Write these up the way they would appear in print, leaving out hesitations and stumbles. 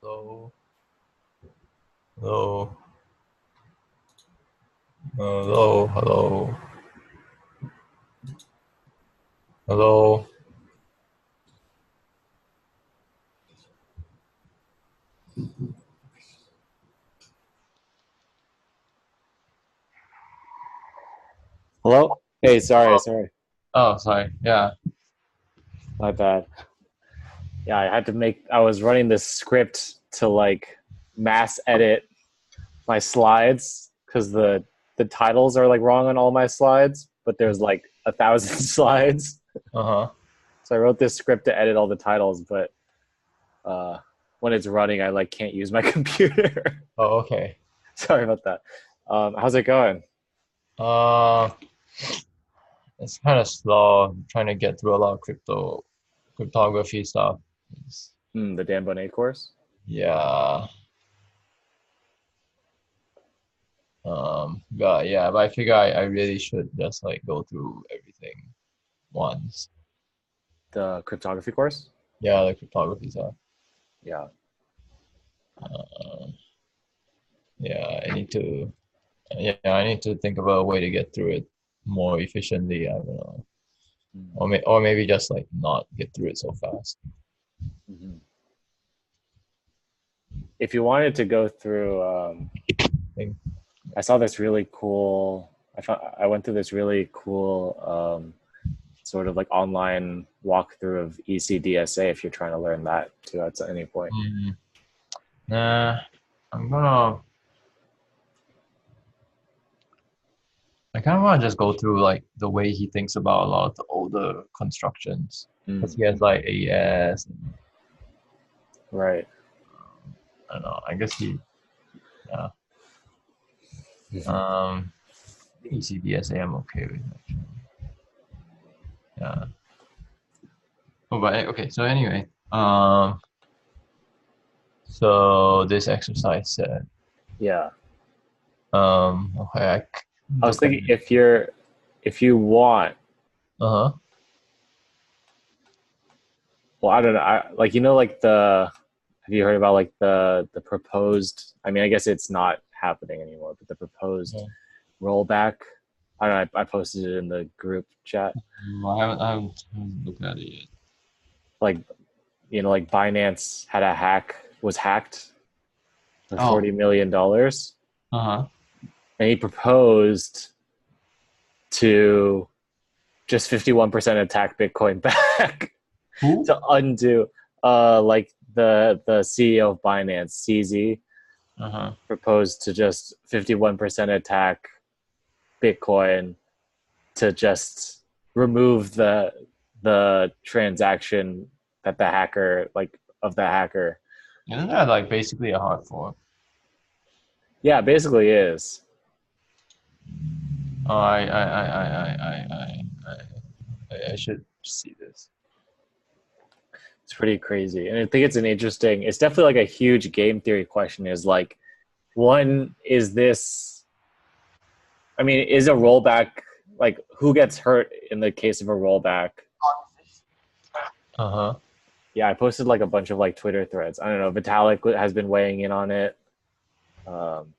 Hello. Hello. Hello. Hello. Hello. Hello? Hey, sorry, Oh, sorry. sorry. Yeah. My bad. Yeah, I was running this script to like mass edit my slides because the titles are like wrong on all my slides, but there's like 1,000 slides. Uh-huh. So I wrote this script to edit all the titles, but uh when it's running, I like can't use my computer. Oh, okay. Sorry about that. How's it going? Uh, it's kind of slow. I'm trying to get through a lot of cryptography stuff. It's- The Dan Bonet course? yeah. But I figure I really should just like go through everything once. The cryptography course? Yeah, the cryptography stuff. Yeah. Uh, yeah, I need to think of a way to get through it more efficiently. I don't know. Or maybe just like not get through it so fast. Mm-hmm. If you wanted to go through Think, I saw this really cool. I went through this really cool sort of like online walkthrough of ECDSA if you're trying to learn that too at any point. mm, nah, I'm gonna. I kind of want to just go through like the way he thinks about a lot of the older constructions because Mm, he has like AES. And, right. I don't know. I guess he. Yeah. Mhm. Um, ECDSA I'm okay with actually. Yeah. Oh, but okay. So anyway, so this exercise said, Yeah. okay, I was look at thinking it. if you want, Uh-huh. well, I don't know. Like like have you heard about like the proposed? I mean, I guess it's not happening anymore, but the proposed Yeah. rollback. I don't know. I posted it in the group chat. I haven't looked at it yet. Like like Binance had was hacked for Oh, $40 million, uh-huh. and he proposed to just 51% attack Bitcoin back Who? to undo. Like the CEO of Binance, CZ, Uh-huh. proposed to just 51% attack Bitcoin to just remove the transaction that the hacker like of the hacker. Isn't that like basically a hard fork? Yeah, basically is. Oh, I should see this. It's pretty crazy. And I think it's it's definitely like a huge game theory question is like, one, is this, I mean, is a rollback, like who gets hurt in the case of a rollback? Uh-huh. Yeah, I posted like a bunch of like Twitter threads. I don't know. Vitalik has been weighing in on it. Um,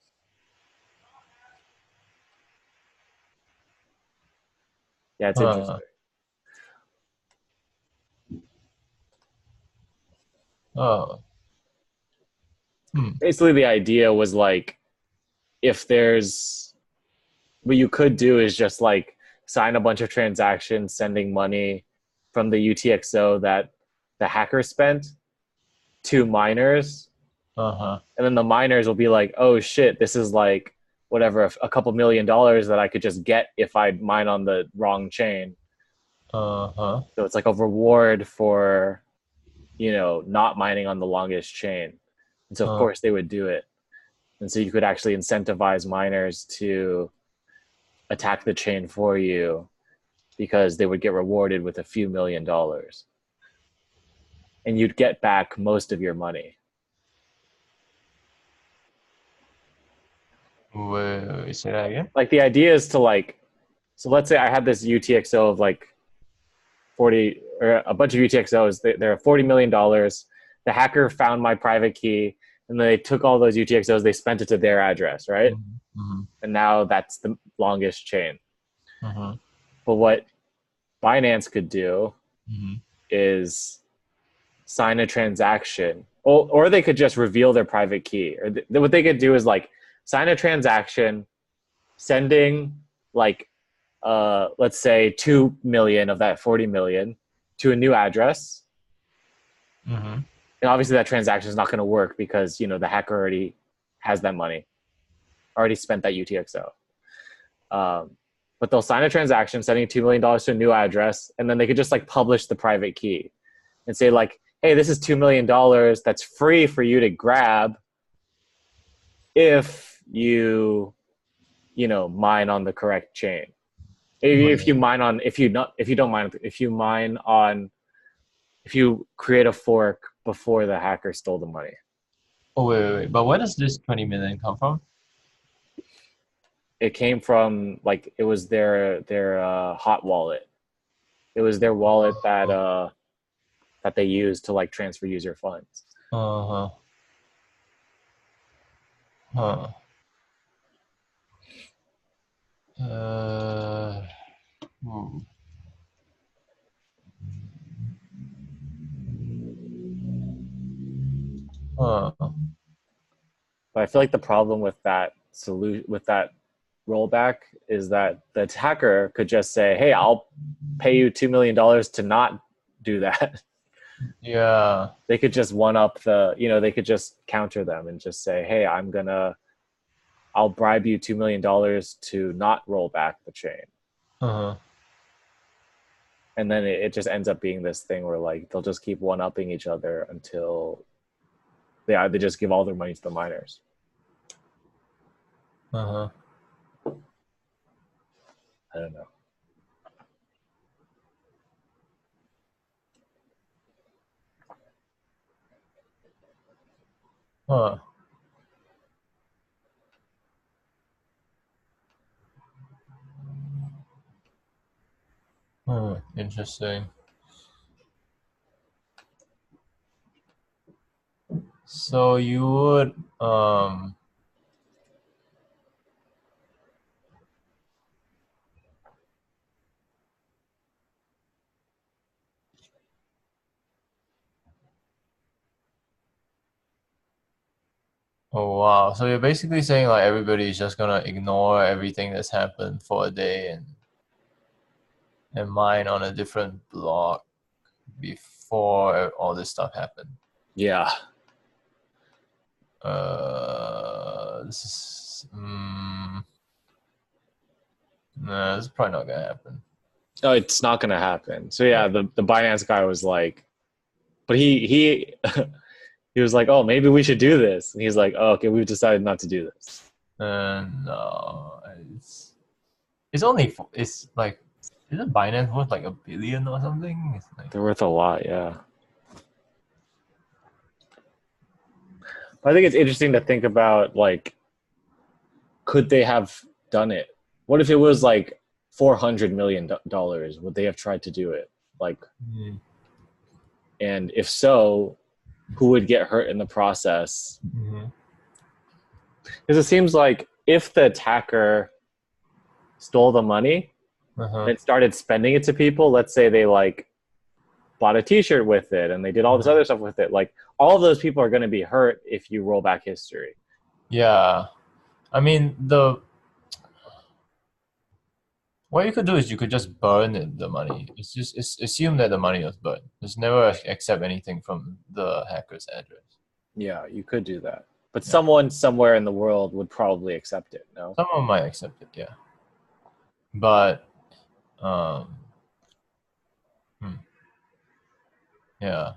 yeah, it's Uh, interesting. oh. Hmm. Basically, the idea was like, if there's, what you could do is just like sign a bunch of transactions sending money from the UTXO that the hacker spent to miners, Uh-huh. and then the miners will be like, oh shit, this is like whatever, a couple $1 million that I could just get if I mine on the wrong chain. Uh-huh. So it's like a reward for not mining on the longest chain, and so of Uh, course they would do it. And so you could actually incentivize miners to attack the chain for you because they would get rewarded with a few $1 million, and you'd get back most of your money. say that again? Like the idea is to like, so let's say I had this UTXO of like 40 or a bunch of UTXOs. They're $40 million. The hacker found my private key and they took all those UTXOs, they spent it to their address, right? Mm-hmm. And now that's the longest chain. Mm-hmm. But what Binance could do Mm-hmm. is sign a transaction, or they could just reveal their private key. Or what they could do is like sign a transaction, sending like let's say 2 million of that 40 million to a new address. Mm-hmm. And obviously that transaction is not going to work because, you know, the hacker already has that money, already spent that UTXO. But they'll sign a transaction sending $2 million to a new address, and then they could just like publish the private key and say like, hey, this is $2 million that's free for you to grab if you know, mine on the correct chain. If you mine on, if you don't mine, if you mine on, if you create a fork before the hacker stole the money. Oh wait. But where does this 20 million come from? It came from like, it was their hot wallet. It was their wallet that they used to like transfer user funds. Uh-huh. Huh. Uh, hmm. Huh. But I feel like the problem with that solution, with that rollback, is that the attacker could just say, "Hey, I'll pay you $2 million to not do that." Yeah. They could just one up the, you know, they could just counter them and just say, "Hey, I'll bribe you $2 million to not roll back the chain." Uh-huh. And then it just ends up being this thing where like they'll just keep one upping each other until they just give all their money to the miners. Uh-huh. I don't know. Huh. Hmm. Interesting. So you would oh wow. So you're basically saying like everybody is just gonna ignore everything that's happened for a day and mine on a different block before all this stuff happened. Yeah. This is nah, this is probably not gonna happen. Oh, it's not gonna happen. So yeah, the Binance guy was like, but he he was like, oh, maybe we should do this. And he's like, oh, okay, we've decided not to do this. No, it's only it's like isn't Binance worth like $1 billion or something? It's like They're worth a lot, yeah. But I think it's interesting to think about like, could they have done it? What if it was like $400 million? Would they have tried to do it? Like, and if so, who would get hurt in the process? Because it seems like if the attacker stole the money uh-huh. and started spending it to people, let's say they like bought a t-shirt with it and they did all this other stuff with it, like all of those people are going to be hurt if you roll back history. Yeah. I mean what you could do is you could just burn the money. It's assume that the money was burned. Just never accept anything from the hacker's address. Yeah, you could do that. But Yeah. someone somewhere in the world would probably accept it, no? Someone might accept it, yeah. But um hmm, yeah.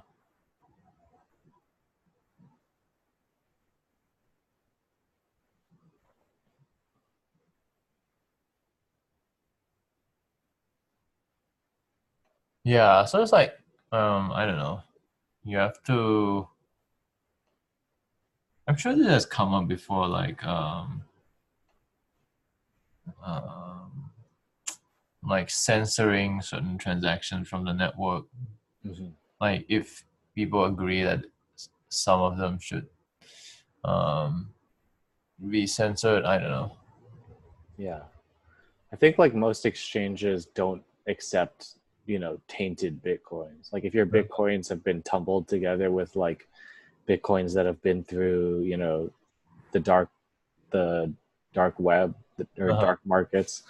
Yeah, so it's like I don't know. You have to I'm sure this has come up before um like censoring certain transactions from the network. Mm-hmm. Like if people agree that some of them should be censored. I don't know. Yeah. I think like most exchanges don't accept, tainted bitcoins. Like if your bitcoins have been tumbled together with like bitcoins that have been through, the dark the dark web or Uh-huh. dark markets,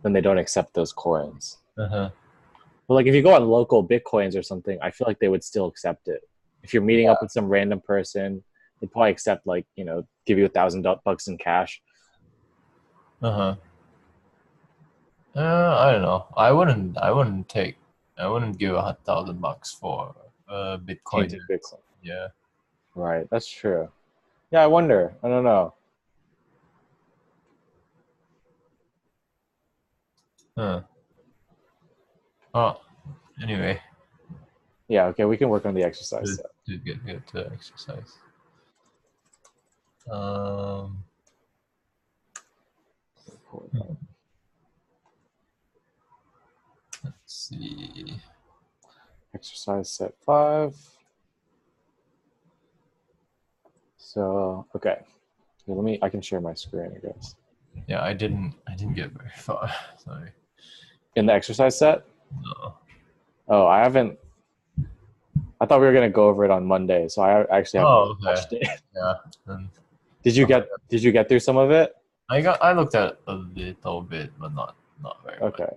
then they don't accept those coins. Uh-huh. But like if you go on local bitcoins or something, I feel like they would still accept it. If you're meeting up Yeah. with some random person, they'd probably accept like, give you $1,000 in cash. Uh-huh. I don't know. I wouldn't give $1,000 for Bitcoin. Tainted bitcoin. Yeah. Right, that's true. Yeah, I wonder. I don't know. Huh. Oh, anyway, Yeah, okay, we can work on the exercise to, set. to get to exercise. Um, let's see. Exercise set 5. So, okay. I can share my screen, I guess. Yeah, I didn't get very far. Sorry. In the exercise set? No. Oh, I haven't. I thought we were gonna go over it on Monday, so I actually haven't Oh, okay. touched it. Yeah. Then Did you I'll- get through some of it? I looked at a little bit, but not very much. Okay.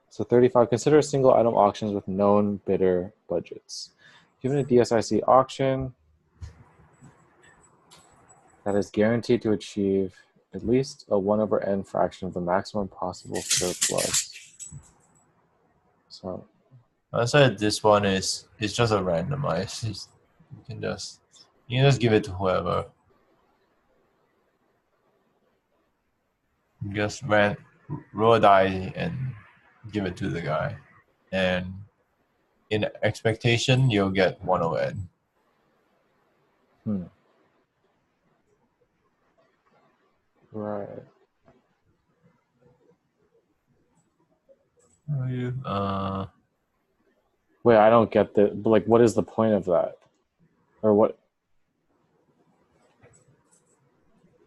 So 35. Consider single item auctions with known bidder budgets. Given a DSIC auction that is guaranteed to achieve at least a 1 over n fraction of the maximum possible surplus. So I said this one is just a randomized. You can just give it to whoever. Just roll a die and give it to the guy, and in expectation you'll get 1 ON. right. Are you? Wait, I don't get the like. What is the point of that, or what?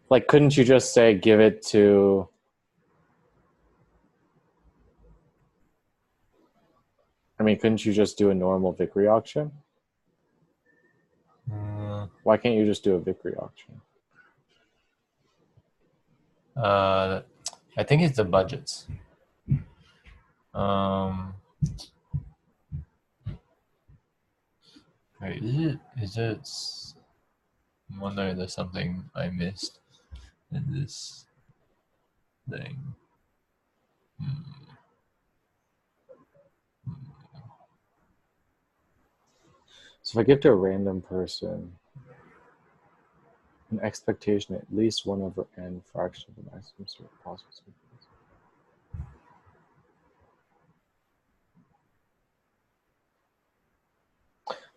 Like, couldn't you just say give it to? I mean, couldn't you just do a normal Victory auction? Why can't you just do a Victory auction? I think it's the budgets. Um, wait, is it? I'm wondering if there's something I missed in this thing. So if I give to a random person an expectation at least 1 over n fraction of the maximum possible surplus.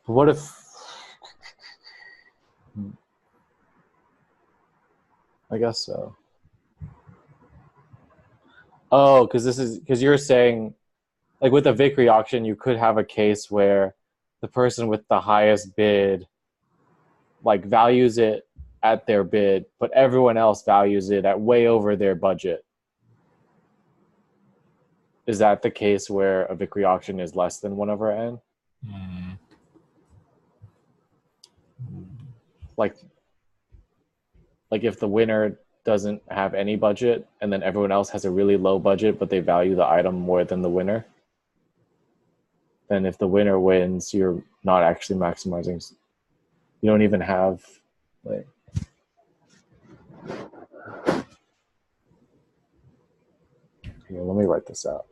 But what if? I guess so. Oh, because you're saying, like with a Victory auction, you could have a case where the person with the highest bid like values it at their bid, but everyone else values it at way over their budget. Is that the case where a Victory auction is less than 1 over n? Like if the winner doesn't have any budget and then everyone else has a really low budget, but they value the item more than the winner, then if the winner wins, you're not actually maximizing. You don't even have like. Here, let me write this out.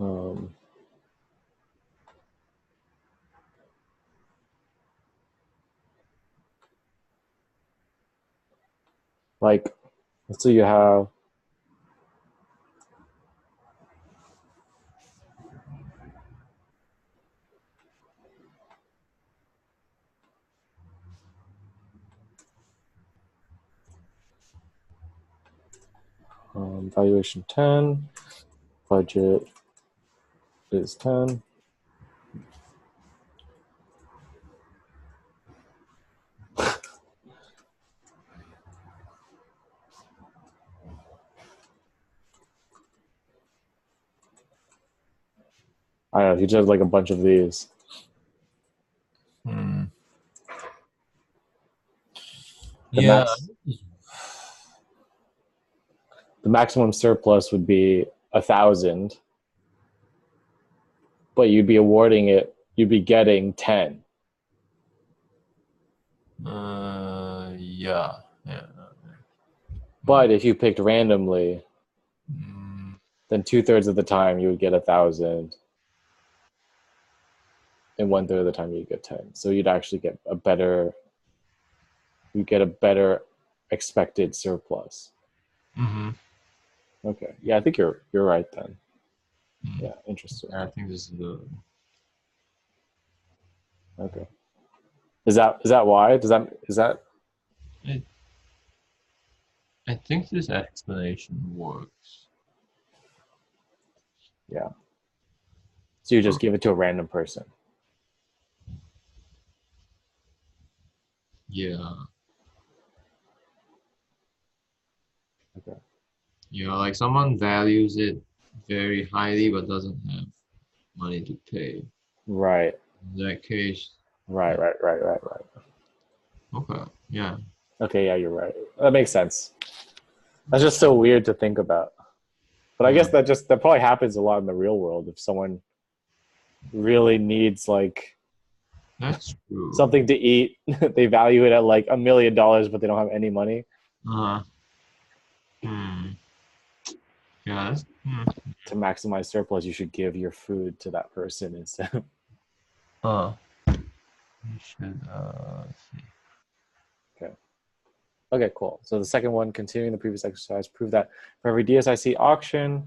Um, like, let's say you have valuation 10, budget is 10. I don't know if you just like a bunch of these. Hmm. The Yeah. max the maximum surplus would be 1,000, but you'd be getting 10. Yeah. Yeah. But Hmm. if you picked randomly, Mm, then 2/3 of the time you would get 1,000, and 1/3 of the time you'd get 10. So you'd actually get a better expected surplus. mm-hmm. Okay. Yeah, I think you're right then. Mm. Yeah, interesting. I think this is the. Okay. Is that why? Is that I, I think this explanation works. yeah. So you just give it to a random person. Yeah. Okay. Like someone values it very highly but doesn't have money to pay. Right. In that case, Right, yeah. right, right, right, right. Okay. Yeah. Okay, yeah, you're right. That makes sense. That's just so weird to think about. But I guess Mm, that probably happens a lot in the real world if someone really needs like that's true. something to eat, they value it at like $1 million, but they don't have any money. Uh, hmm. Yeah. To maximize surplus, you should give your food to that person instead. Uh, we should see. Okay. Okay, cool. So the second one, continuing the previous exercise, prove that for every DSIC auction,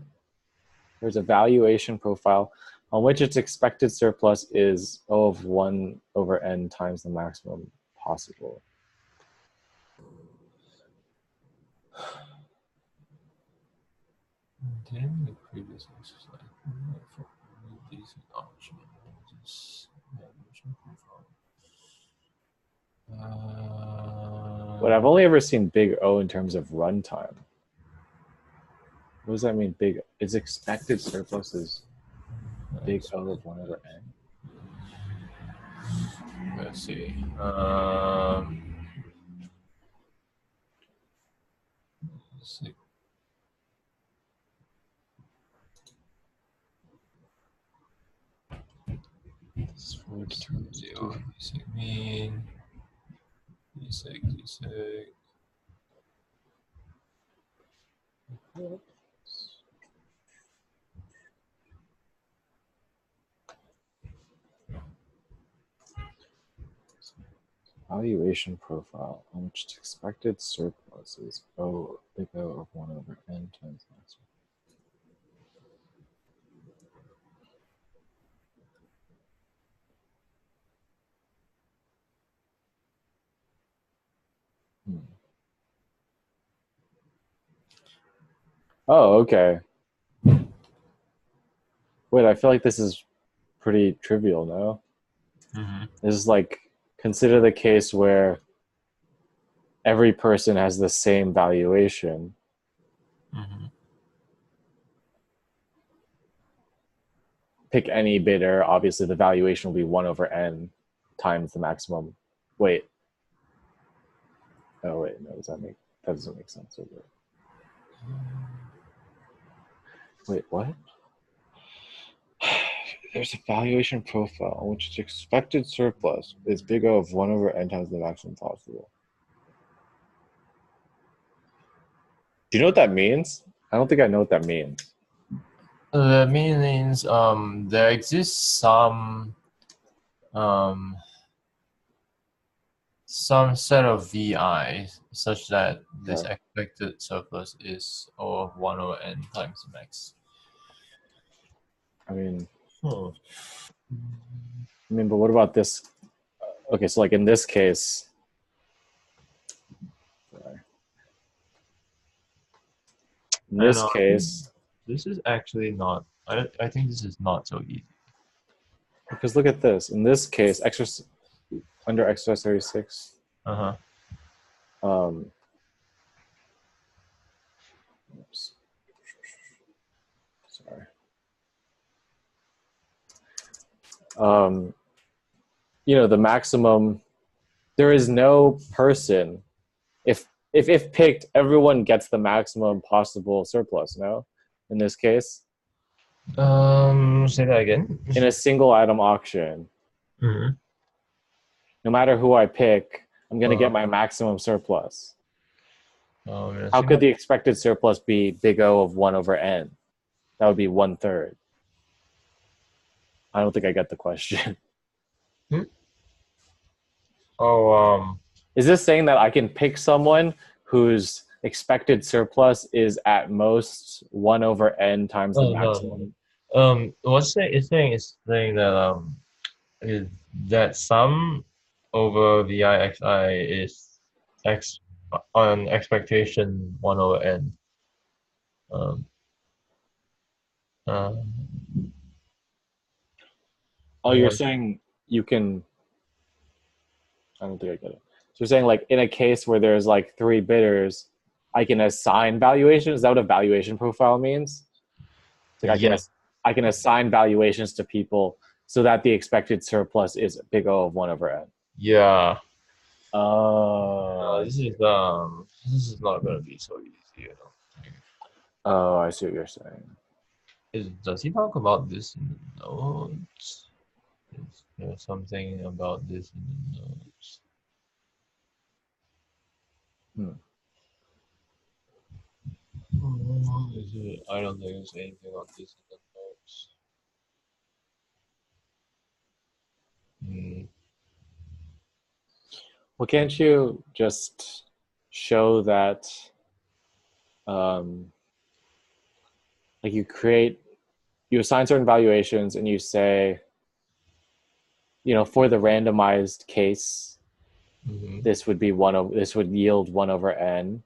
there's a valuation profile on which its expected surplus is O of 1 over n times the maximum possible. Continuing the previous exercise. For decent option. Just valuation profile. But I've only ever seen big O in terms of runtime. What does that mean? Big, its expected surplus is big O of 1 over n? Let's see. Let's see. This for determine zero. Basic mean. Basic. Valuation profile on which its expected surplus is O, big O of 1 over n times maximum. Oh, okay. Wait, I feel like this is pretty trivial, no? Mm-hmm. This is like, consider the case where every person has the same valuation. Mm-hmm. Pick any bidder. Obviously, the valuation will be 1 over n times the maximum. Wait. Oh, wait. No, that doesn't make sense. Wait, what? There's a valuation profile on which its expected surplus is big O of 1 over n times the maximum possible. Do you know what that means? I don't think I know what that means. That means there exists um some set of VI such that this Okay. expected surplus is O of 1 over n times max. I mean, Hmm. but what about this? Okay, so like in this case, in I don't this know. case, This is actually not. I think this is not so easy. because look at this. In this case, under exercise 36, Uh huh. um, oops, sorry. um, the maximum. There is no person. If picked, everyone gets the maximum possible surplus. No, in this case, Say that again. in a single item auction, Mm-hmm. no matter who I pick, I'm going to get Uh, my maximum surplus. in a How could single. the expected surplus be big O of 1 over n? That would be 1/3. I don't think I get the question. Hmm? Oh, Is this saying that I can pick someone whose expected surplus is at most 1 over n times the no, no, no, maximum? no. What's saying that is that sum over VIXI is x on expectation 1 over n. Um, uh, Oh, I you're want, saying you can. I don't think I get it. So you're saying, like, in a case where there's like three bidders, I can assign valuations. Is that what a valuation profile means? It's like yeah, I can assign valuations to people so that the expected surplus is big O of 1 over n. yeah. Oh, I see. This is not gonna be so easy, you know. Oh, I see what you're saying. Does he talk about this in the notes? Is there something about this in the notes? Hmm. I don't think there's anything on this in the notes. Hmm. Well, can't you just show that, um, like, you assign certain valuations and you say, for the randomized case, Hmm. this would yield 1 over n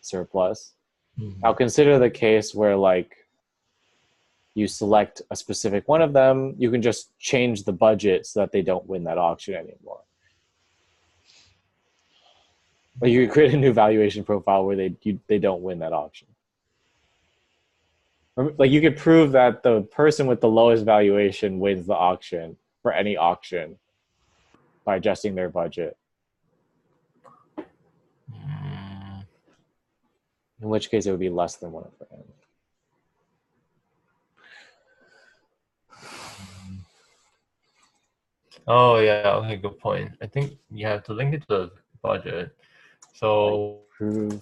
surplus. Now Hmm. consider the case where, like, you select a specific one of them, you can just change the budget so that they don't win that auction anymore. Like, you could create a new valuation profile where they don't win that auction. Or, like, you could prove that the person with the lowest valuation wins the auction for any auction by adjusting their budget. Hmm. In which case, it would be less than 1 over n. Oh yeah, okay, good point. I think you have to link it to the budget. Like, So prove.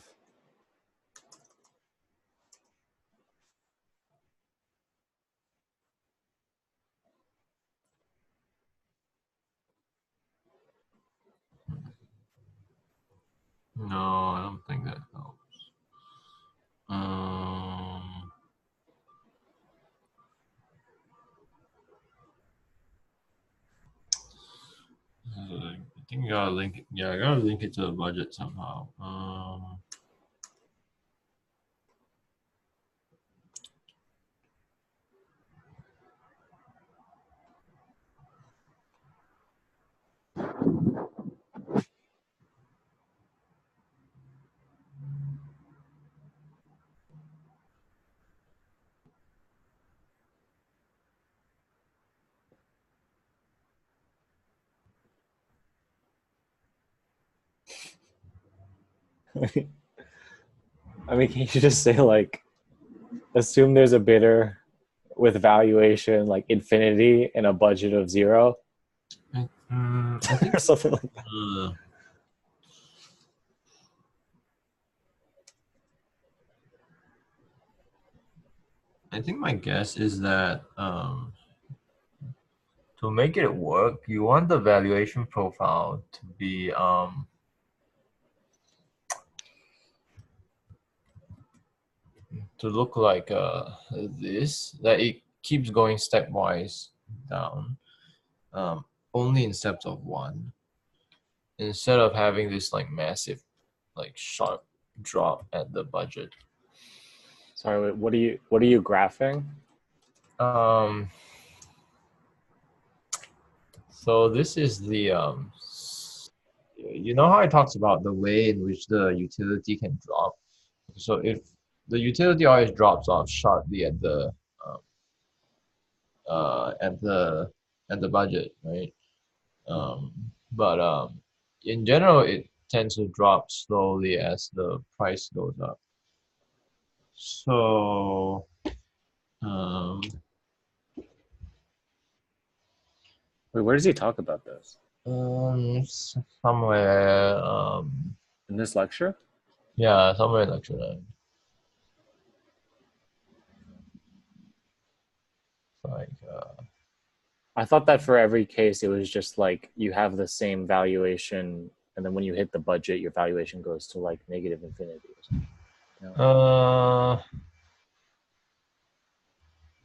no, I don't think that helps. Um, I think you gotta link it. Yeah, I gotta link it to the budget somehow. I mean, can you just say, like, assume there's a bidder with valuation like infinity and a budget of 0 I or think. something like that? Uh, I think my guess is that to make it work, you want the valuation profile to be to look like this, that it keeps going stepwise down, um, only in steps of one, instead of having this like massive, like sharp drop at the budget. Sorry, wait, what are you graphing? Um, so this is the you know how it talks about the way in which the utility can drop. So if the utility always drops off sharply um, uh, at the at the budget, right? But in general, it tends to drop slowly as the price goes up. So um, Wait, where does he talk about this? somewhere In this lecture? yeah, somewhere in lecture 9. Like I thought that for every case, it was just like you have the same valuation, and then when you hit the budget, your valuation goes to like negative infinity or something. You know? uh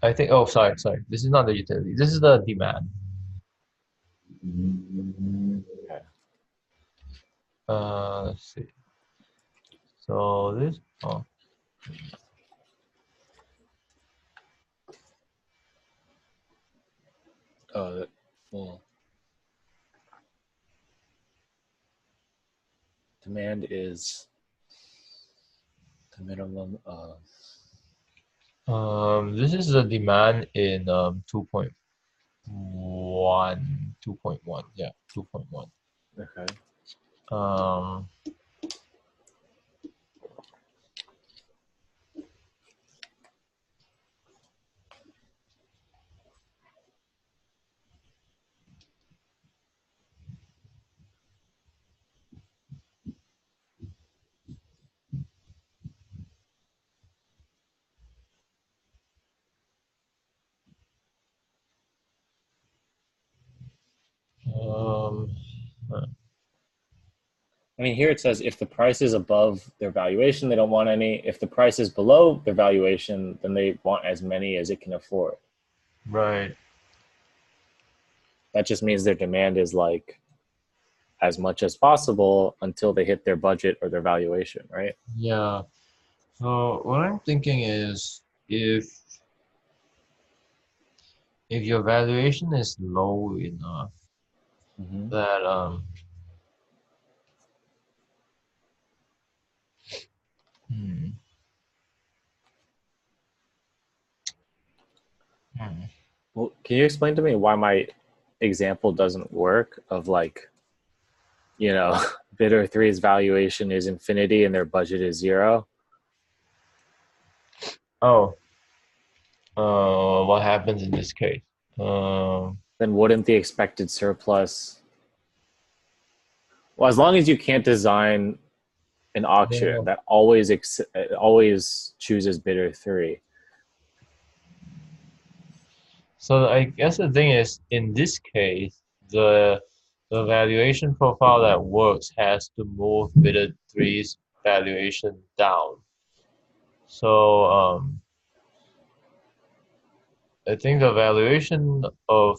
I think, oh, sorry. This is not the utility. This is the demand. Okay. Let's see. So this, oh, Well, demand is the minimum of. this is the demand in 2.1, 2.1, yeah, 2.1. Okay. Um, um, I mean, here it says if the price is above their valuation, they don't want any. If the price is below their valuation, then they want as many as it can afford. right. That just means their demand is like as much as possible until they hit their budget or their valuation, right? Yeah. So what I'm thinking is if your valuation is low enough Mm-hmm. that hmm, hmm. Well, can you explain to me why my example doesn't work of like, bidder three's valuation is infinity and their budget is 0? Oh, what happens in this case? Um, Then wouldn't the expected surplus, well, as long as you can't design an auction no. that always chooses bidder three. So I guess the thing is, in this case, the the valuation profile that works has to move bidder three's valuation down. So I think the valuation of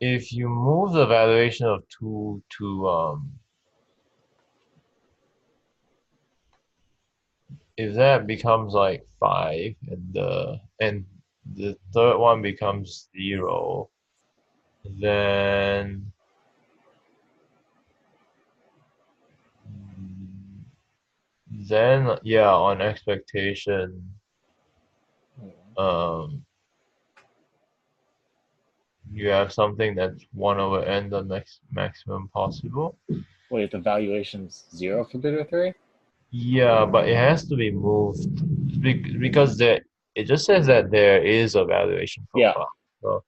if you move the valuation of two to if that becomes like 5 and the third one becomes 0, then yeah, on expectation, um you have something that's 1 over n, the maximum possible. Wait, the valuation's 0 for bidder three? Yeah, but it has to be moved because it just says that there is a valuation Yeah, profile.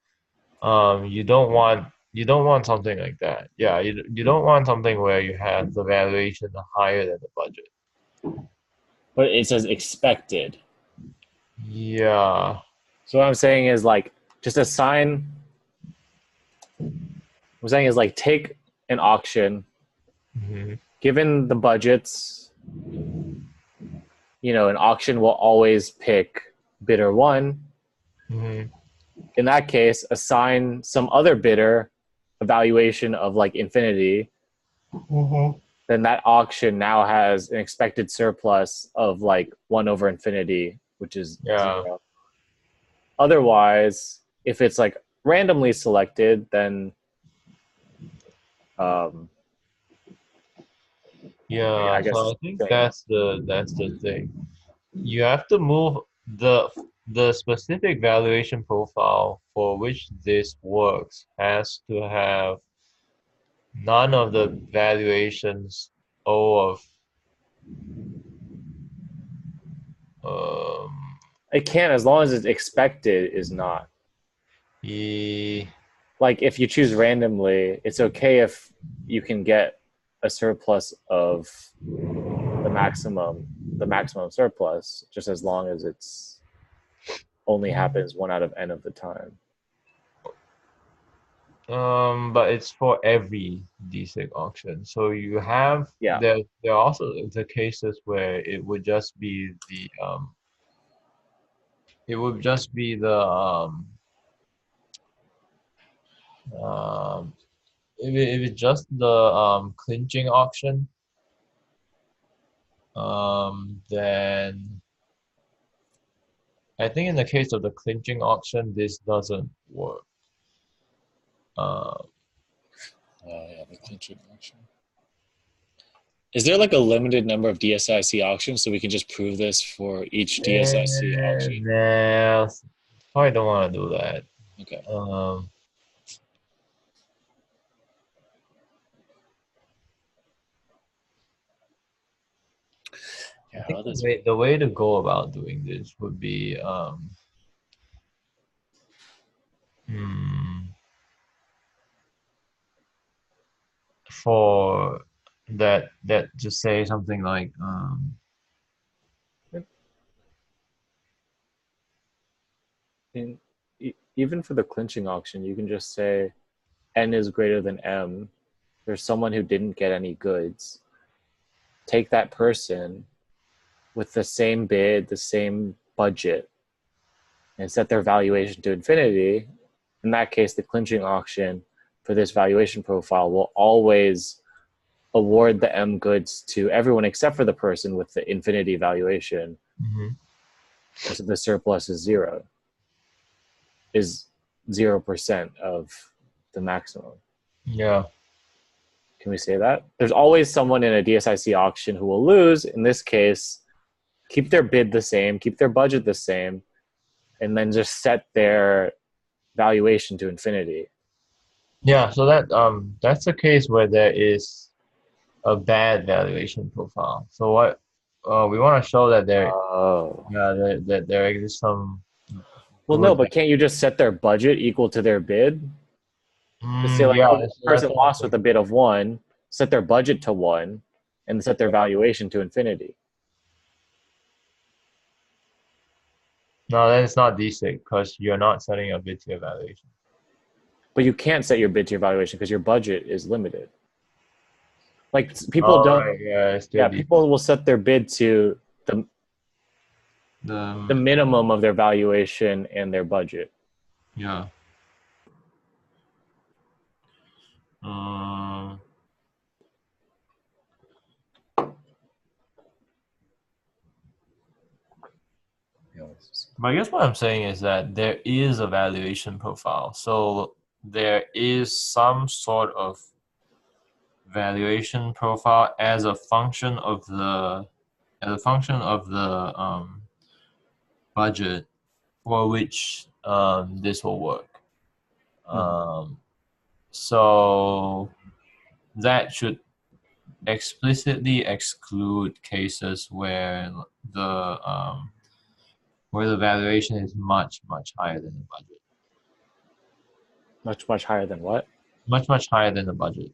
So you don't want something like that. Yeah, you don't want something where you have the valuation higher than the budget. but it says expected. Yeah. So what I'm saying is like just assign. What I'm saying is like take an auction, Hmm. given the budgets. An auction will always pick bidder one. Hmm. In that case, assign some other bidder a valuation of like infinity. Hmm. Then that auction now has an expected surplus of like 1 over infinity, which is Yeah. 0. Otherwise, if it's like randomly selected, then um, Yeah. I So guess I think that's the thing. You have to move the specific valuation profile for which this works has to have none of the valuations O of um, It can, as long as it's expected is not. e Like if you choose randomly, it's okay if you can get a surplus of the maximum surplus, just as long as it's only happens one out of n of the time. but it's for every DSIG auction. So you have Yeah. there are also the cases where it would just be the um if it's just the clinching auction, then I think in the case of the clinching auction, this doesn't work. Uh, Yeah, the clinching auction. Is there like a limited number of DSIC auctions so we can just prove this for each DSIC auction? nah, probably don't want to do that. Okay. I Yeah, think that's the way to go about doing this would be hmm, for that to say something like In, even for the clinching auction, you can just say n is greater than m. There's someone who didn't get any goods. Take that person with the same bid, the same budget, and set their valuation to infinity. In that case, the clinching auction for this valuation profile will always award the M goods to everyone except for the person with the infinity valuation. mhm. So the surplus is 0% of the maximum. Yeah. Can we say that? There's always someone in a DSIC auction who will lose. In this case, keep their bid the same, keep their budget the same, and then just set their valuation to infinity. Yeah, so that's a case where there is a bad valuation profile. So what we want to show that Oh. that there exists some Well, no, good but can't you just set their budget equal to their bid? Just say like, yeah, oh, this that's person what I'm lost with a saying. bid of 1, set their budget to 1, and set their valuation to infinity. No, then it's not DSIG because you're not setting a bid to your valuation. But you can't set your bid to your valuation because your budget is limited. Like people Oh don't, right, yeah, it's still yeah, DSIG. people will set their bid to the The minimum of their valuation and their budget. yeah. Um, but I guess what I'm saying is that there is a valuation profile. So there is some sort of valuation profile as a function of the budget for which this will work. So that should explicitly exclude cases where the valuation is much higher than the budget. Much higher than what? Much higher than the budget.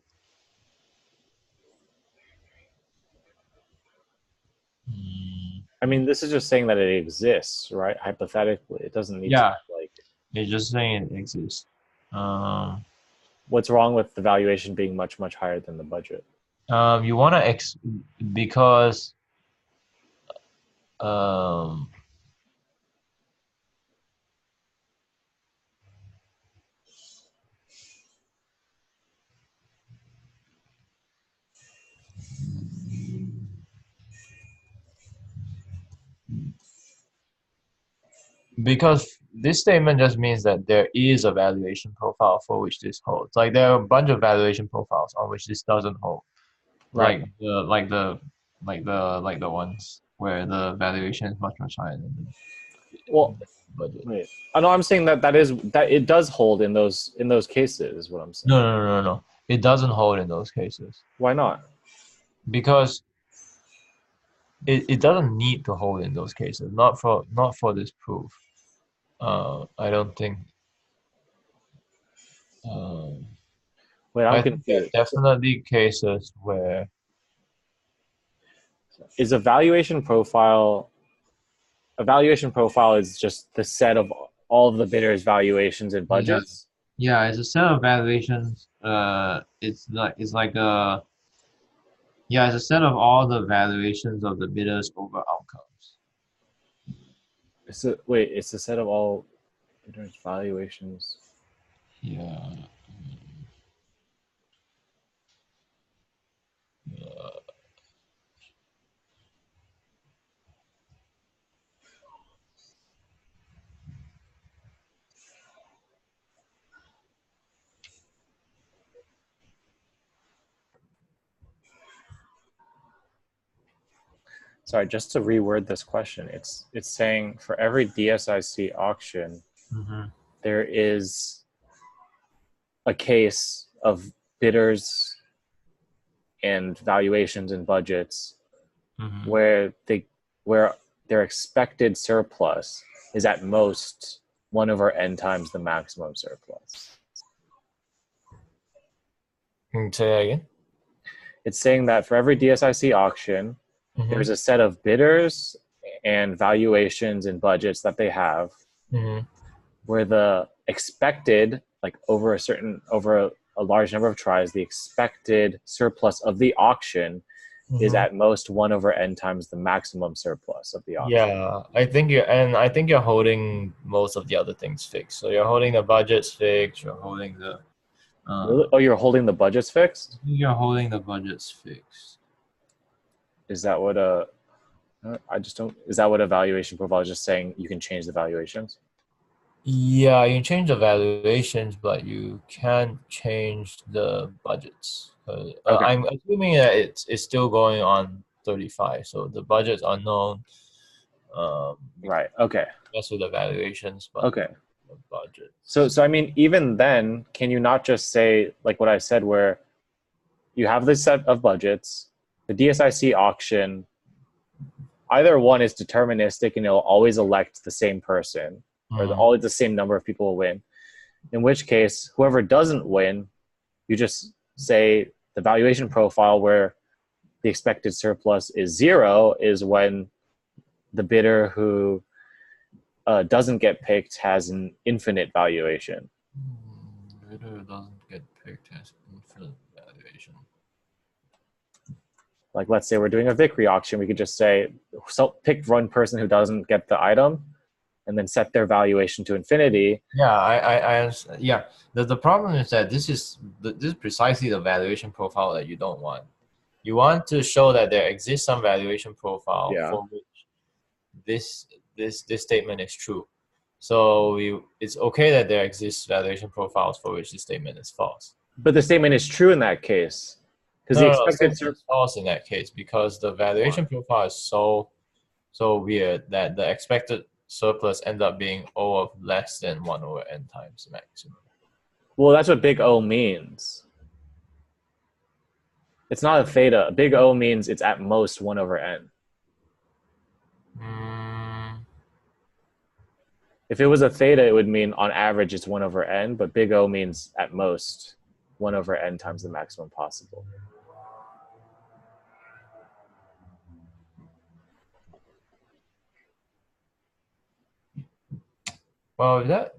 I mean, this is just saying that it exists, right? Hypothetically, it doesn't need to Yeah, be like. it's just saying it exists. What's wrong with the valuation being much higher than the budget? You want to because um, because this statement just means that there is a valuation profile for which this holds. Like there are a bunch of valuation profiles on which this doesn't hold. Right. Like the ones where the valuation is much higher than Well, budget. Wait. Oh no, I'm saying that it does hold in those cases. Is what I'm saying. No. It doesn't hold in those cases Why not? because it doesn't need to hold in those cases. Not for this proof. I don't think. Um, Wait, I'm I think there are confused. definitely cases where Is a valuation profile? A valuation profile is just the set of all of the bidders' valuations and yeah budgets. yeah it's a set of valuations. It's like a yeah it's a set of all the valuations of the bidders over outcomes. It's a set of all bidders' valuations. Yeah. Uh, Sorry, just to reword this question, it's saying for every DSIC auction, mhm, there is a case of bidders and valuations and budgets mhm. where their expected surplus is at most 1 over n times the maximum surplus. Can you say that again? It's saying that for every DSIC auction, Mhm, there's a set of bidders and valuations and budgets that they have mhm. where the expected, like over a large number of tries, the expected surplus of the auction is at most 1 over n times the maximum surplus of the auction. Yeah, I think you're holding most of the other things fixed. So you're holding the budgets fixed. You're holding the Really? Oh, you're holding the budgets fixed? you're holding the budgets fixed. Is that what a I just don't. Is that what a valuation profile is just saying? You can change the valuations. Yeah, you change the valuations, but you can't change the budgets. Okay. I'm assuming that it's still going on 35, so the budget's unknown. Right. Okay. That's with the valuations, but Okay. the budget. So I mean, even then, can you not just say like what I said, where you have this set of budgets, the DSIC auction, either one is deterministic and it'll always elect the same person, or always the same number of people will win. In which case, whoever doesn't win, you just say the valuation profile where the expected surplus is 0 is when the bidder who doesn't get picked has an infinite valuation. Bidder doesn't get picked as infinite valuation. Like, let's say we're doing a Victory auction, we could just say, so pick one person who doesn't get the item, and then set their valuation to infinity. Yeah, I understand. Yeah, the problem is that this is precisely the valuation profile that you don't want. You want to show that there exists some valuation profile for which this statement is true. So it's okay that there exists valuation profiles for which this statement is false. But the statement is true in that case. Because the expected surplus is false in that case because the valuation profile is so weird that the expected surplus ends up being O of less than 1 over n times maximum. Well, that's what big O means. It's not a theta. Big O means it's at most 1 over n. If it was a theta, it would mean on average it's 1 over n, but big O means at most 1 over n times the maximum possible. Well,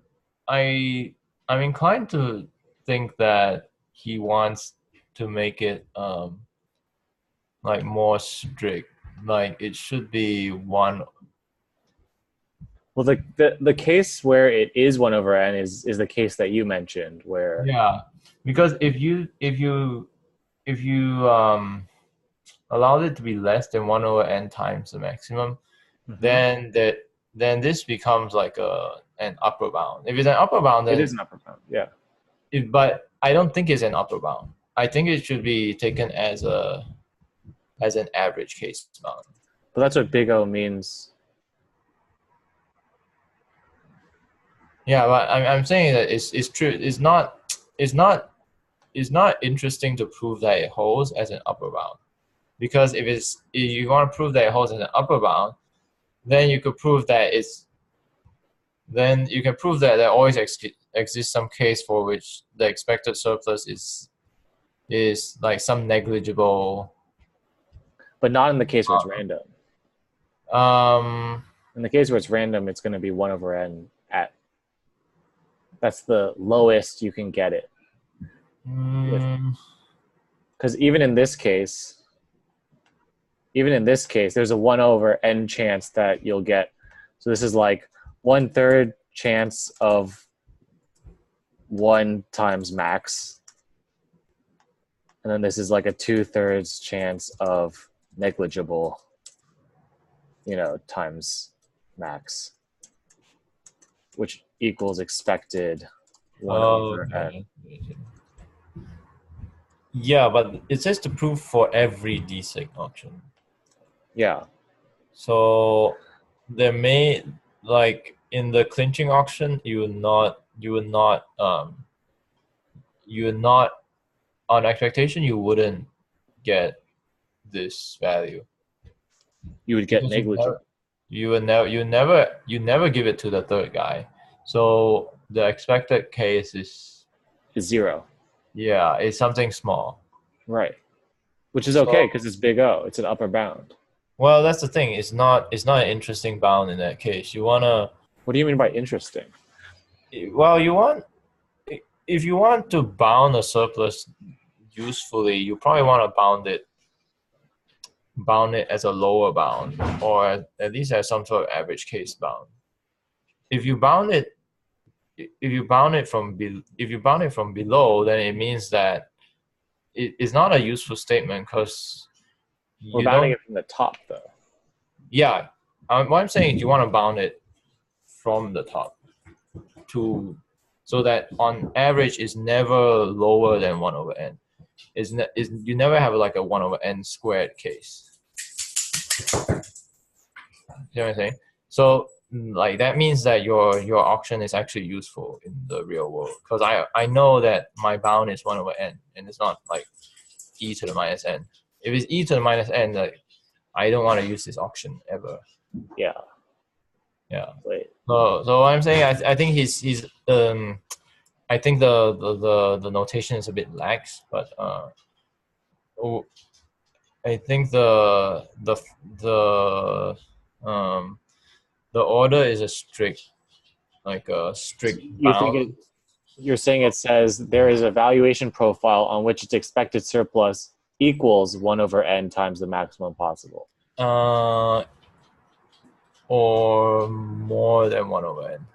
I'm inclined to think that he wants to make it like more strict. Like it should be 1. Well, the case where it is 1 over n is the case that you mentioned, where because if you allowed it to be less than 1 over n times the maximum, then this becomes like an upper bound. If it's an upper bound, then it is an upper bound. Yeah. But I don't think it's an upper bound. I think it should be taken as an average case bound. But that's what big O means. Yeah, but I'm saying that it's true. It's not interesting to prove that it holds as an upper bound, because if you want to prove that it holds as an upper bound, then you could prove that there always exists some case for which the expected surplus is like some negligible. But not in the case where it's random. Um, In the case where it's random, it's going to be 1 over n at. That's the lowest you can get it. Because even in this case, there's a 1 over n chance that you'll get. So this is like 1/3 chance of 1 times max. And then this is like a 2/3 chance of negligible, times max, which equals expected 1 over n. Yeah, but it says to prove for every DSig auction. Yeah. So there may, like in the clinching auction, you would not on expectation you wouldn't get this value. You would get Because negligible. you never give it to the third guy. So the expected case is 0. Yeah, it's something small. Right. Which is okay because it's big O. It's an upper bound. Well, that's the thing. It's not an interesting bound in that case. You wanna. What do you mean by interesting? Well, if you want to bound a surplus usefully, you probably want to bound it as a lower bound, or at least as some sort of average case bound. If you bound it from below, then it means that it's not a useful statement because we're bounding it from the top, though. Yeah, what I'm saying is you want to bound it from the top so that on average is never lower than 1 over n. You never have like a 1 over n squared case. You know what I'm saying? So like that means that your auction is actually useful in the real world, because I know that my bound is 1 over n and it's not like e to the minus n. If it's e to the minus n, like I don't want to use this auction ever. Yeah. Wait. So what I'm saying, I think he's I think the notation is a bit lax, but I think the order is a strict bound. You're saying it says there is a valuation profile on which its expected surplus equals 1 over n times the maximum possible. Or more than 1 over n.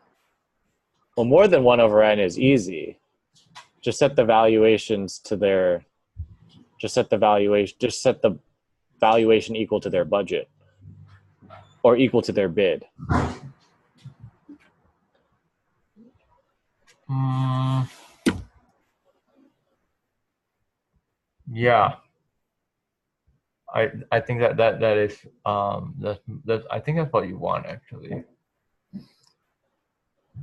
Well, more than 1 over n is easy. Just set the valuations to their. Just set the valuation equal to their budget, or equal to their bid. Yeah. I think that is that I think that's what you want actually.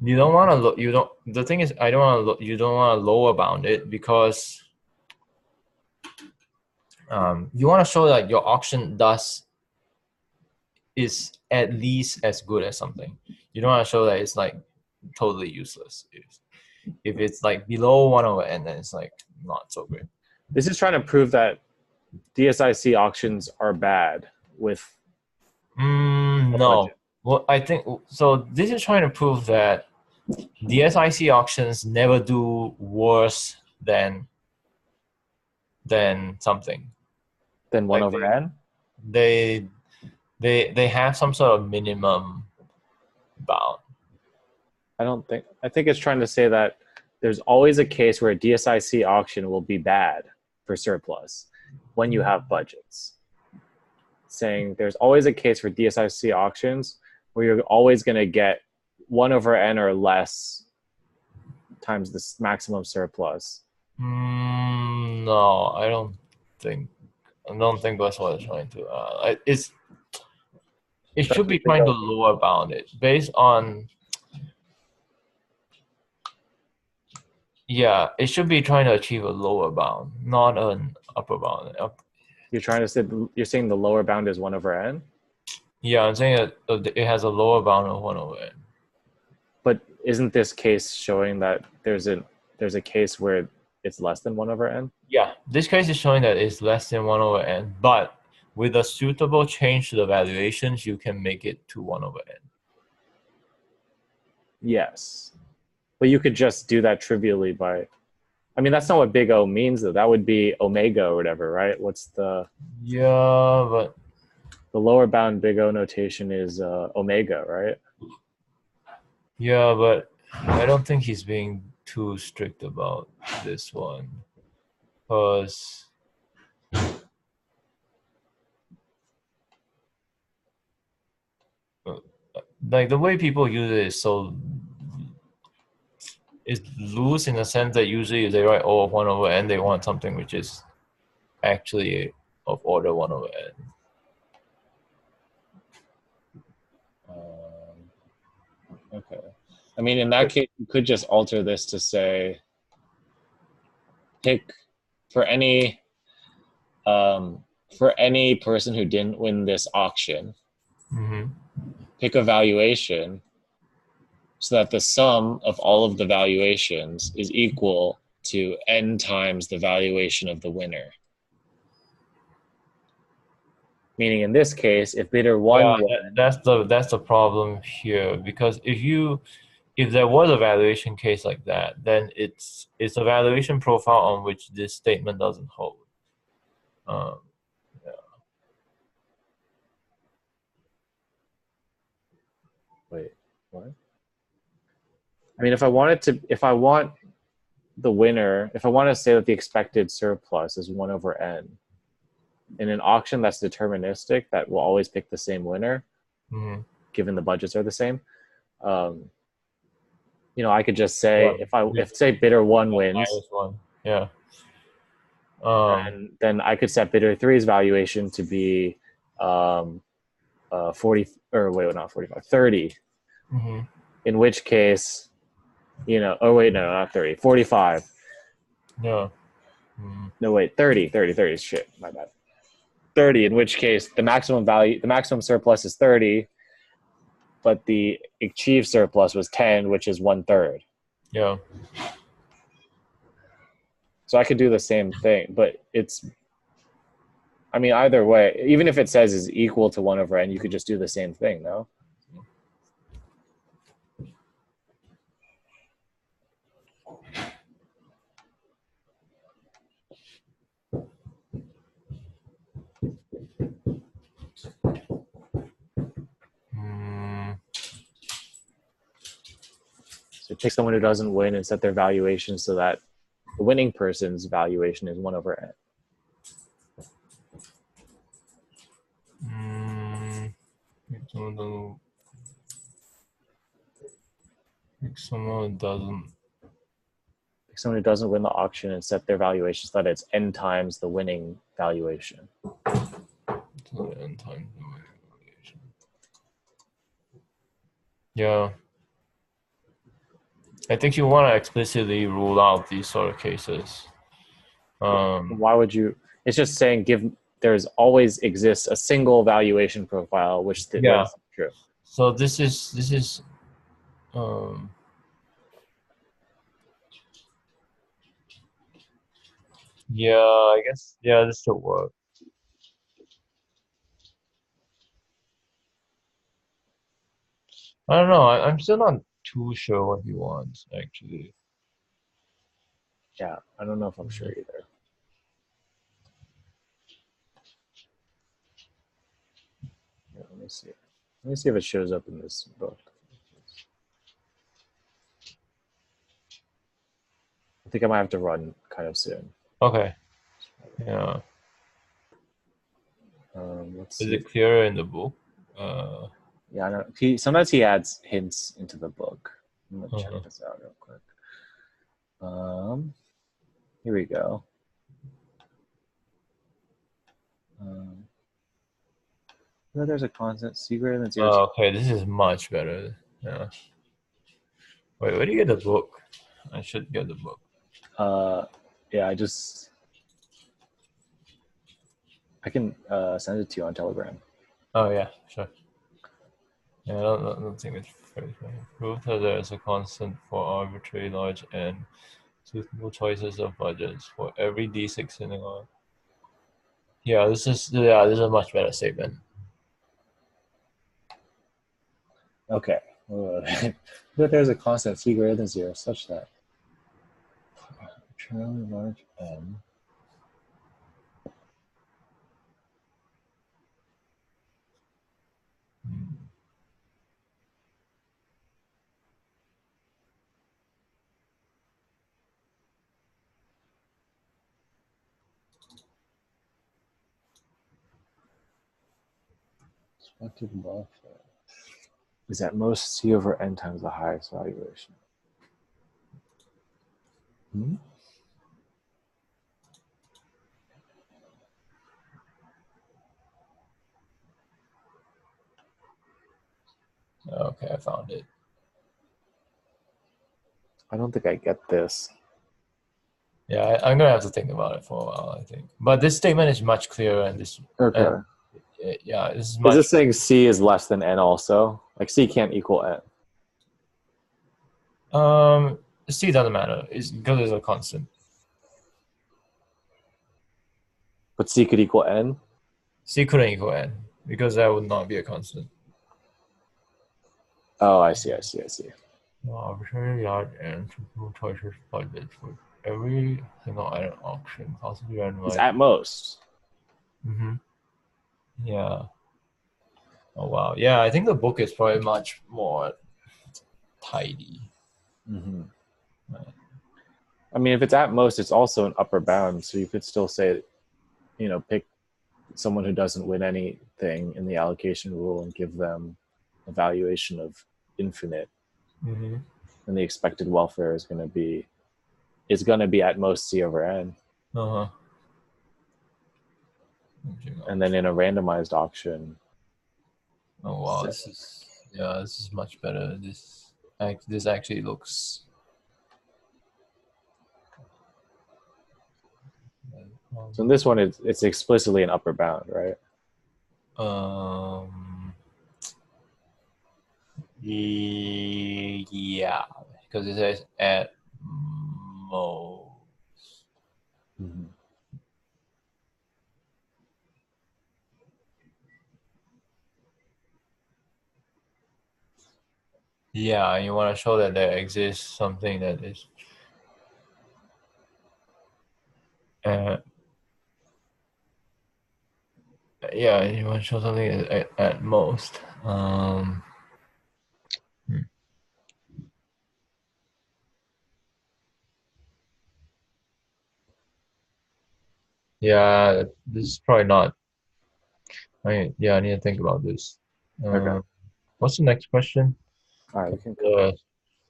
You don't want to look. You don't. The thing is, I don't want to. You don't want to lower bound it because you want to show that your auction is at least as good as something. You don't want to show that it's like totally useless. If it's like below 1 over n, then it's like not so great. This is trying to prove that DSIC auctions are bad with. No. Budget. Well, I think so. This is trying to prove that DSIC auctions never do worse than something. Than 1 over n? They have some sort of minimum bound. I think it's trying to say that there's always a case where a DSIC auction will be bad for surplus when you have budgets. Saying there's always a case for DSIC auctions where you're always going to get 1 over n or less times the maximum surplus. No, I don't think that's what it's trying to. It should be trying to lower bound it based on Yeah, it should be trying to achieve a lower bound, not an upper bound. You're trying to say you're saying the lower bound is 1 over n, Yeah, I'm saying that it has a lower bound of 1 over n. but isn't this case showing that there's a case where it's less than 1 over n? Yeah, this case is showing that it's less than 1 over n, but with a suitable change to the valuations, you can make it to 1 over n. Yes, but you could just do that trivially by. I mean, that's not what big O means, though. That would be omega or whatever, right? What's the Yeah, but lower bound big O notation is omega, right? yeah, but I don't think he's being too strict about this one, because like the way people use it is so it's loose in the sense that usually if they write O of 1 over n, they want something which is actually of order 1 over n. Okay. I mean, in that case, you could just alter this to say, pick for any person who didn't win this auction, pick a valuation so that the sum of all of the valuations is equal to n times the valuation of the winner. Meaning, in this case, if bidder 1 won, that's the problem here, because if there was a valuation case like that, then it's a valuation profile on which this statement doesn't hold. Yeah. wait, what? I mean, if I want the winner, if I want to say that the expected surplus is 1 over n, in an auction that's deterministic, that will always pick the same winner, given the budgets are the same. I could just say if say bidder 1 wins, one. Yeah. And then I could set bidder 3's valuation to be 40 or wait, not 45, 30. In which case, oh wait, no, not 30, 45. Yeah. No, wait, 30, shit, my bad. 30, in which case the maximum surplus is 30, but the achieved surplus was 10, which is 1/3. Yeah. So I could do the same thing, but either way, even if it says is equal to 1 over n, you could just do the same thing, no? So pick someone who doesn't win and set their valuation so that the winning person's valuation is 1 over n. Someone doesn't. Pick someone who doesn't win the auction and set their valuation so that it's n times the winning valuation. N times the winning valuation. Yeah. I think you want to explicitly rule out these sort of cases. Why would you? It's just saying there's always exists a single valuation profile, which is true. So this is yeah, I guess this should work. I don't know. I'm still not too sure what he wants, actually. Yeah, I don't know if I'm sure either. Yeah, let me see. Let me see if it shows up in this book. I think I might have to run kind of soon. Okay. Yeah. Let's see. Is it clearer in the book? Yeah, I know. Sometimes he adds hints into the book. I'm gonna check this out real quick. Here we go. There's a constant c greater than 0. Okay, this is much better. Yeah. Wait, where do you get the book? I should get the book. Yeah, I can send it to you on Telegram. Oh yeah, sure. Yeah, I don't think it's very funny. Prove that there is a constant for arbitrary large n suitable choices of budgets for every D6 in the Yeah, this is a much better statement. Okay. But there's a constant c greater than 0 such that arbitrarily large n expected welfare is at most c over n times the highest valuation. Okay, I found it. I don't think I get this. Yeah, I'm gonna have to think about it for a while, I think. But this statement is much clearer, and this. Okay. Yeah, this is Is much. this saying c is less than n also? Like c can't equal n. C doesn't matter. It's because it's a constant. But c could equal n? C couldn't equal n because that would not be a constant. Oh, I see. Arbitrary large n suitable choices budget for every single item auction, possibly randomized. It's at most. Yeah. Oh wow. Yeah, I think the book is probably much more tidy. Right. I mean, if it's at most, it's also an upper bound. So you could still say, pick someone who doesn't win anything in the allocation rule and give them a valuation of infinite. And the expected welfare is going to be at most c over n. And then in a randomized auction. Oh wow, this is much better. This actually looks. So in this one, it's explicitly an upper bound, right? Yeah, because it says at most. Yeah, you want to show that there exists something that is. Yeah, you want to show something at most. Yeah, this is probably not. I need to think about this. Okay. What's the next question? All right, we can cover The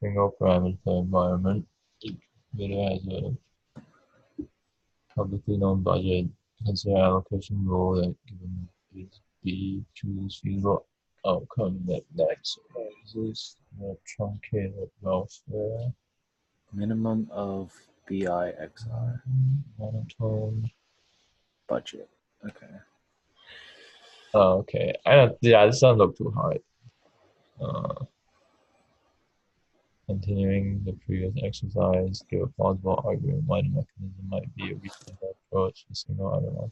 single parameter environment. Video has a publicly known budget. Consider allocation rule that given is B, choose feasible outcome that maximizes the truncated welfare. minimum of BIXR. Monotone. Budget. Okay. Oh, okay. This doesn't look too hard. Continuing the previous exercise, give a plausible argument why the mechanism might be a reasonable approach to single item.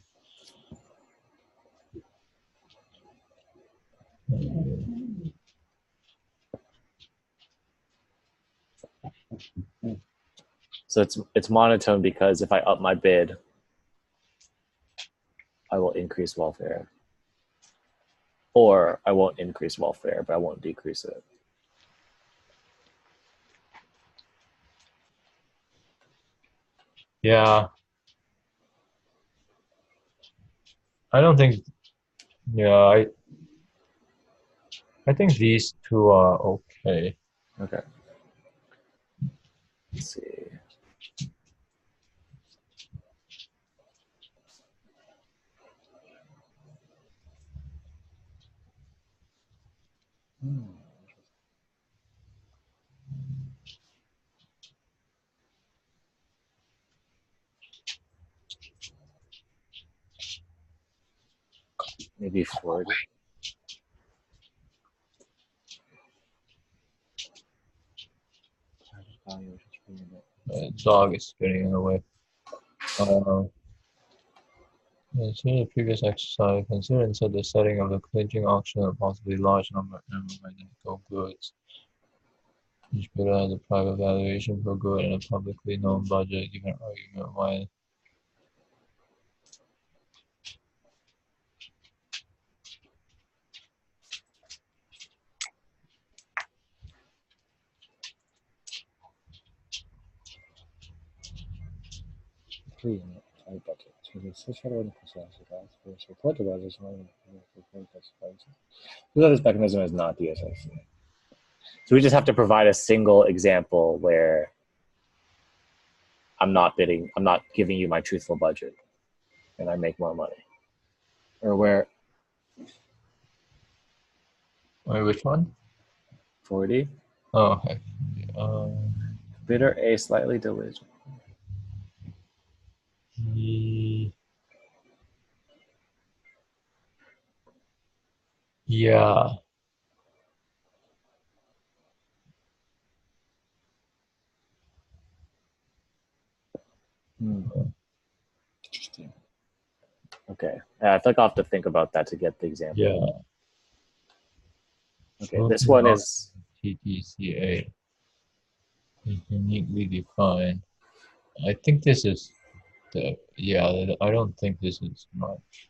So it's monotone because if I up my bid, I will increase welfare. Or I won't increase welfare, but I won't decrease it. Yeah. I don't think. Yeah, I think these two are okay. Okay. Let's see. Maybe 40. Dog is getting in the way. Consider the previous exercise. Consider inside the setting of the clinching auction a possibly large number of identical goods. Each bidder has a private valuation per good and a publicly known budget. Give an argument why. This mechanism is not DSIC. So we just have to provide a single example where I'm not giving you my truthful budget and I make more money. Or where... Wait, which one? 40. Oh, okay. Bidder A slightly delayed. Yeah. Interesting. Okay. I think I'll have to think about that to get the example. Yeah. Okay, this one is TTCA is uniquely defined. I think this is the, yeah, I don't think this is much.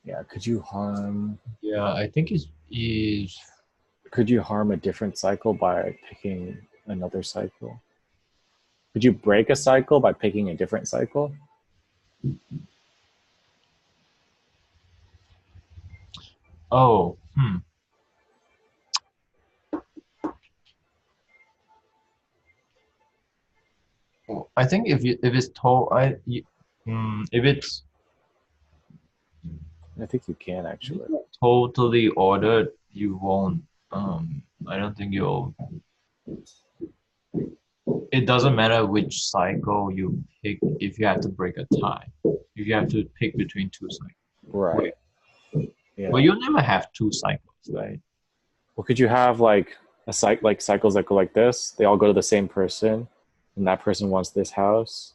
Yeah, could you harm... Yeah, I think is Could you harm a different cycle by picking another cycle? Could you break a cycle by picking a different cycle? oh, I think if it's if it's I think you can actually. totally ordered, you won't. I don't think you'll. It doesn't matter which cycle you pick if you have to break a tie. If you have to pick between two cycles. Right. Yeah. Well, you'll never have two cycles, right? Well, could you have like cycles that go like this? They all go to the same person, and that person wants this house.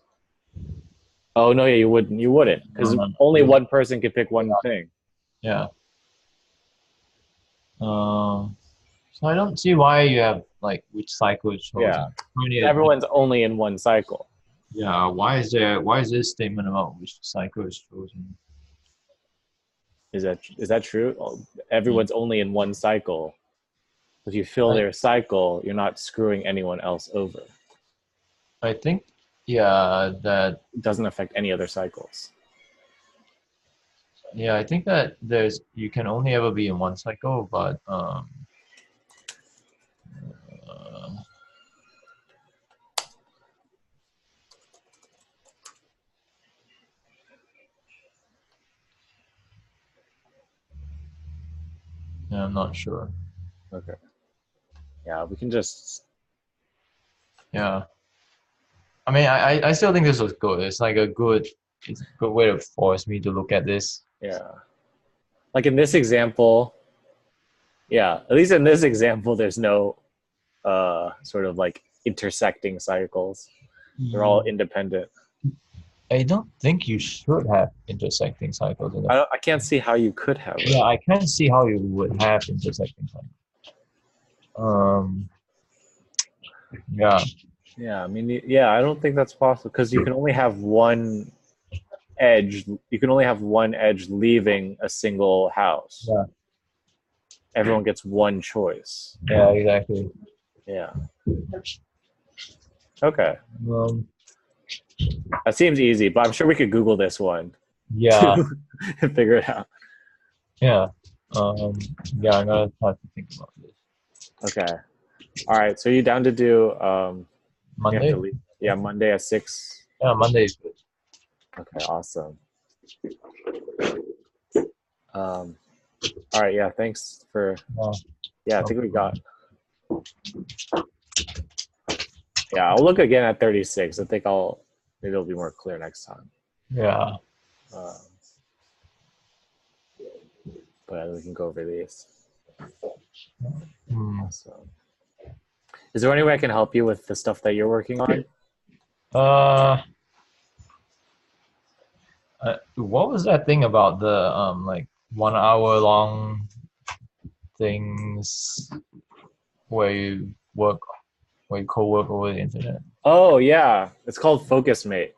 Oh no, yeah, you wouldn't, because only one person could pick one thing. Yeah. So I don't see why you have like which cycle is chosen. Yeah. Everyone's only in one cycle. Yeah. Why is this statement about which cycle is chosen? Is that true? Everyone's only in one cycle. If you fill their cycle, you're not screwing anyone else over. I think, yeah, that doesn't affect any other cycles. Yeah, I think that you can only ever be in one cycle, but yeah, I'm not sure. Okay. Yeah, we can just. Yeah. I mean, I still think this was good. It's a good way to force me to look at this. Yeah. Like in this example, yeah, at least in this example, there's no sort of like intersecting cycles. They're all independent. I don't think you should have intersecting cycles. I can't see how you could have. Yeah, I can't see how you would have intersecting cycles. Yeah. Yeah, I mean, yeah, I don't think that's possible because you can only have one edge. You can only have one edge leaving a single house. Yeah. Everyone gets one choice. Yeah, exactly. Yeah. Okay. That seems easy, but I'm sure we could Google this one. Yeah. And figure it out. Yeah. Yeah, I'm gonna have to think about this. Okay. All right. So you down to do Monday? Yeah, Monday at 6. Yeah, Monday is good. Okay, awesome. All right, yeah, thanks for. Yeah, I think we got Yeah, I'll look again at 36. I think maybe it'll be more clear next time. Yeah. But we can go over these. Hmm. So, is there any way I can help you with the stuff that you're working on? What was that thing about the like 1 hour long things where you co-work over the internet? Oh yeah, it's called Focus Mate.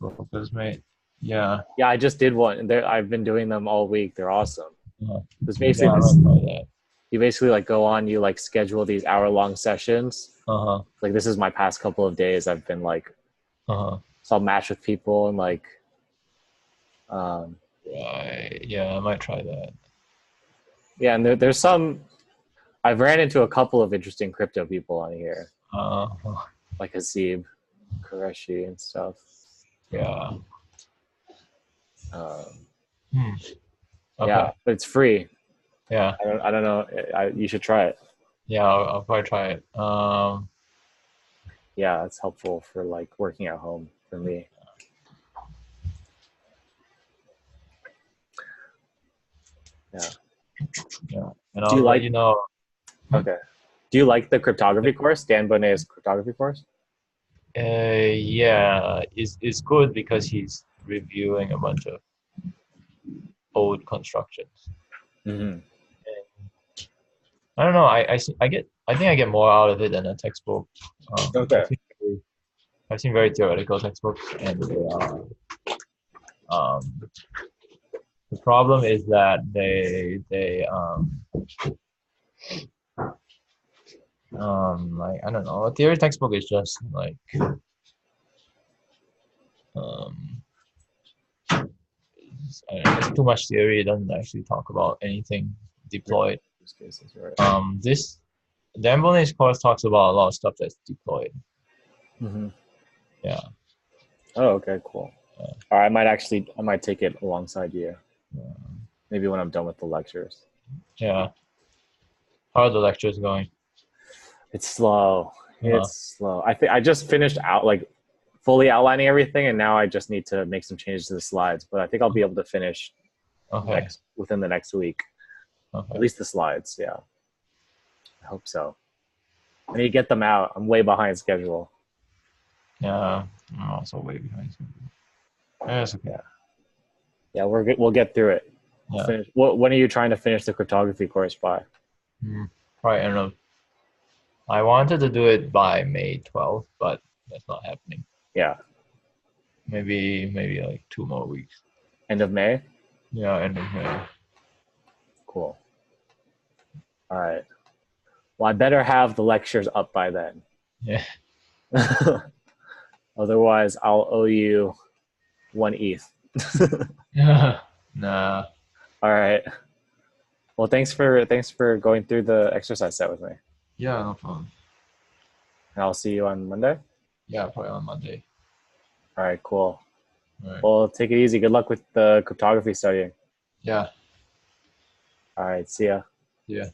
Focus mate. Yeah. Yeah, I just did one, and I've been doing them all week. They're awesome. It's Yeah, basically I this. might try that. You basically like go on, you like schedule these hour-long sessions. Uh-huh. Like this is my past couple of days. I've been like, Uh-huh. so I'll match with people and like, Right. Yeah, I might try that. yeah, and there's some. I've ran into a couple of interesting crypto people on here, Uh-huh. like Hasib, Qureshi, and stuff. Yeah. Yeah, Okay. but it's free. Yeah. I don't know. You should try it. Yeah, I'll probably try it. Yeah, it's helpful for like working at home for me. Yeah. Yeah. And Do I'll you let like? you know. Okay. Do you like the cryptography course, Dan Bonnet's cryptography course? Yeah, it's good because he's reviewing a bunch of old constructions. Mm-hmm. I don't know. I think I get more out of it than a textbook. Okay. I've seen very theoretical textbooks, and the problem is that they like I don't know. A theory textbook is just like it's too much theory. It doesn't actually talk about anything deployed. Use cases, right. This Dan Bonnet's course talks about a lot of stuff that's deployed. Mm-hmm. Yeah. Oh, okay, cool. Yeah. All right, I might take it alongside you. Yeah. Maybe when I'm done with the lectures. Yeah. How are the lectures going? It's slow. It's slow. I think I just finished out like fully outlining everything, and now I just need to make some changes to the slides. But I think I'll be able to finish Okay. within the next week. Okay. At least the slides, yeah. I hope so. I need to get them out. I'm way behind schedule. Yeah. I'm also way behind. Yeah, it's okay. Yeah, we'll get through it. Yeah. When are you trying to finish the cryptography course by? Probably, I don't know. I wanted to do it by May 12th, but that's not happening. Yeah. Maybe like 2 more weeks. End of May? Yeah, end of May. Cool. All right. Well, I better have the lectures up by then. Yeah. Otherwise, I'll owe you 1 ETH. Nah. All right. Well, thanks for going through the exercise set with me. Yeah, no problem. And I'll see you on Monday. Yeah, probably on Monday. All right, cool. All right. Well, take it easy. Good luck with the cryptography studying. Yeah. All right, see ya. Yeah.